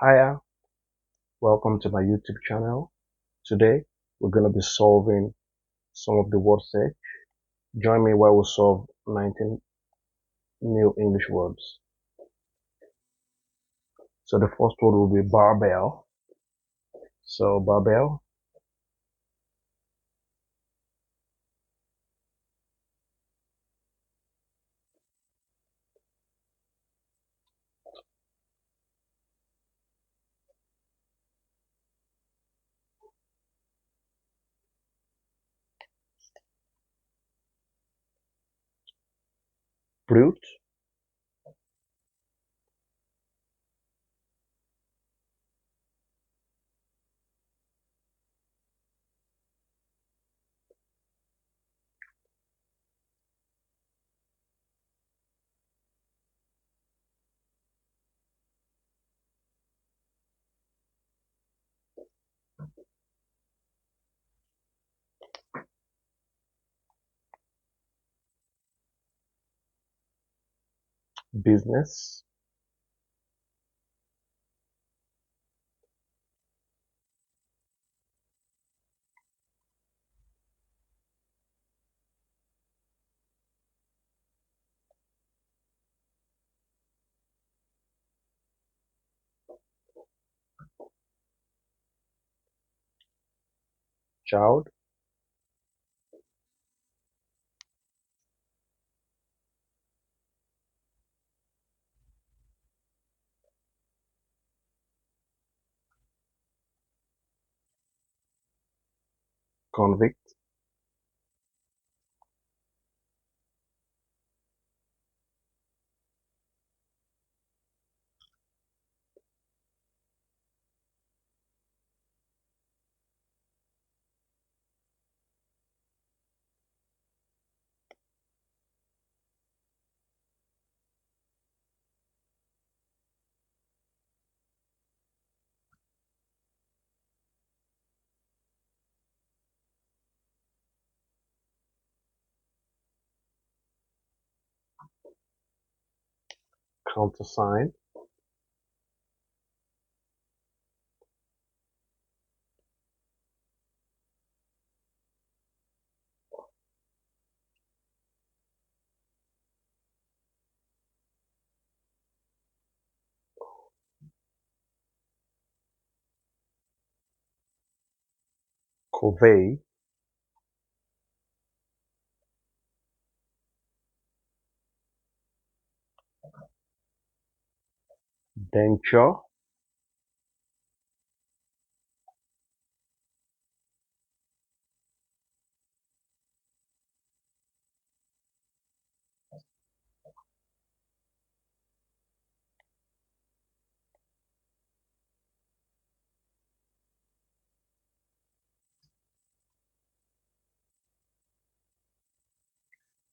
Hiya, welcome to my YouTube channel. Today we're going to be solving some of the word search. Join me while we solve 19 new English words. So the first word will be barbell. So barbell, brute, business, child, convict, countersign, convey, denture,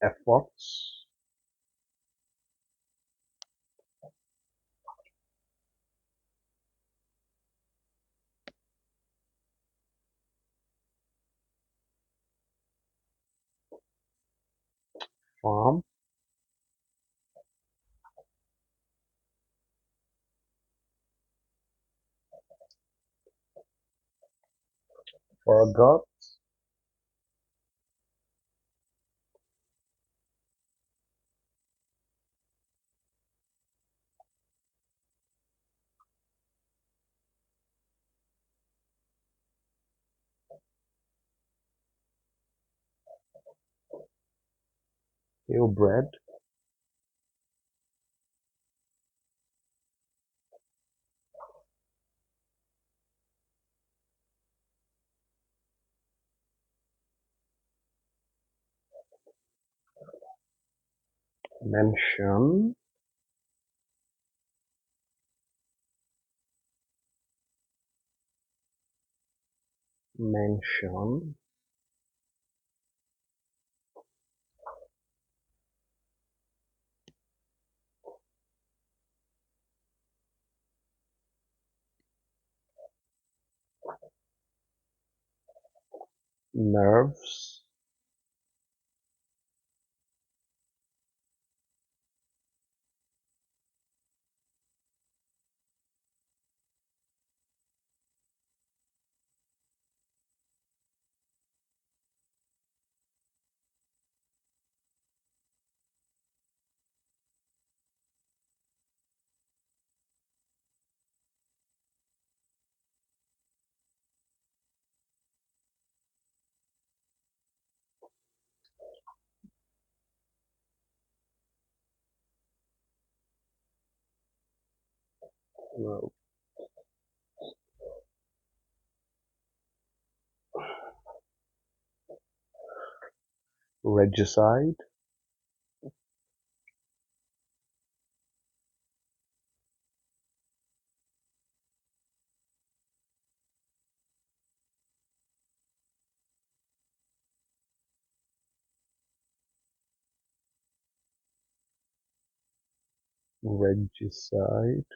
efforts, farm, forgot, ill-bred, mention, mention, nerves, No. Regicide. Regicide.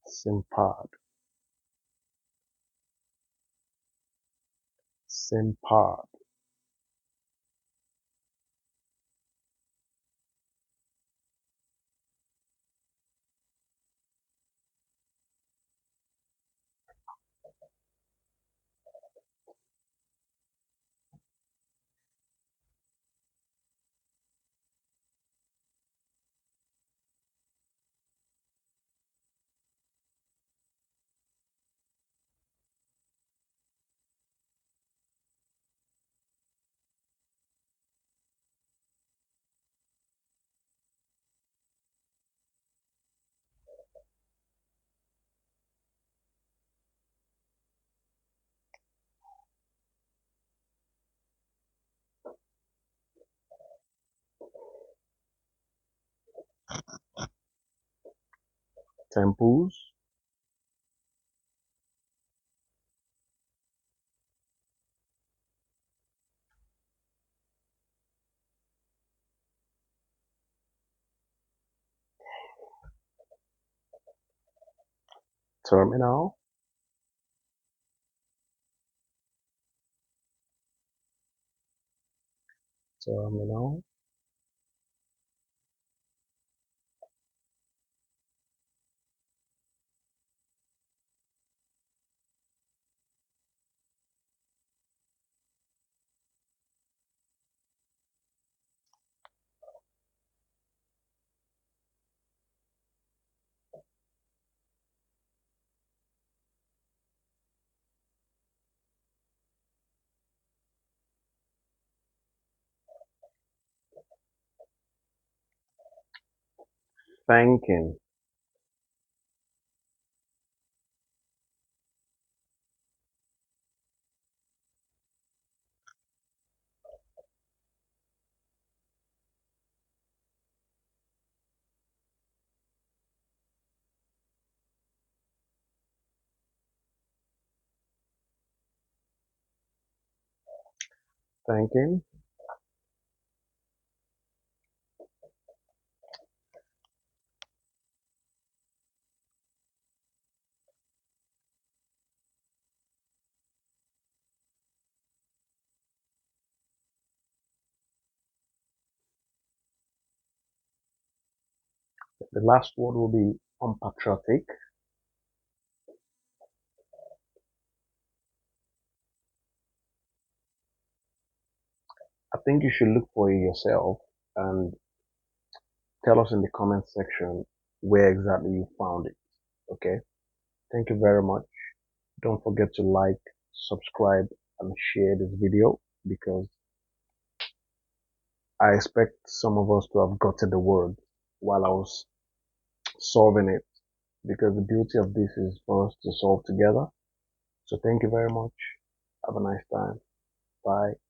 Simpad. Simpad. Temples. Terminal. Terminal. Thanking. Thanking. The last word will be unpatriotic. I think you should look for it yourself and tell us in the comment section where exactly you found it. Okay. Thank you very much. Don't forget to like, subscribe, and share this video because I expect some of us to have gotten the word while I was solving it because the beauty of this is for us to solve together. So thank you very much. Have a nice time. Bye.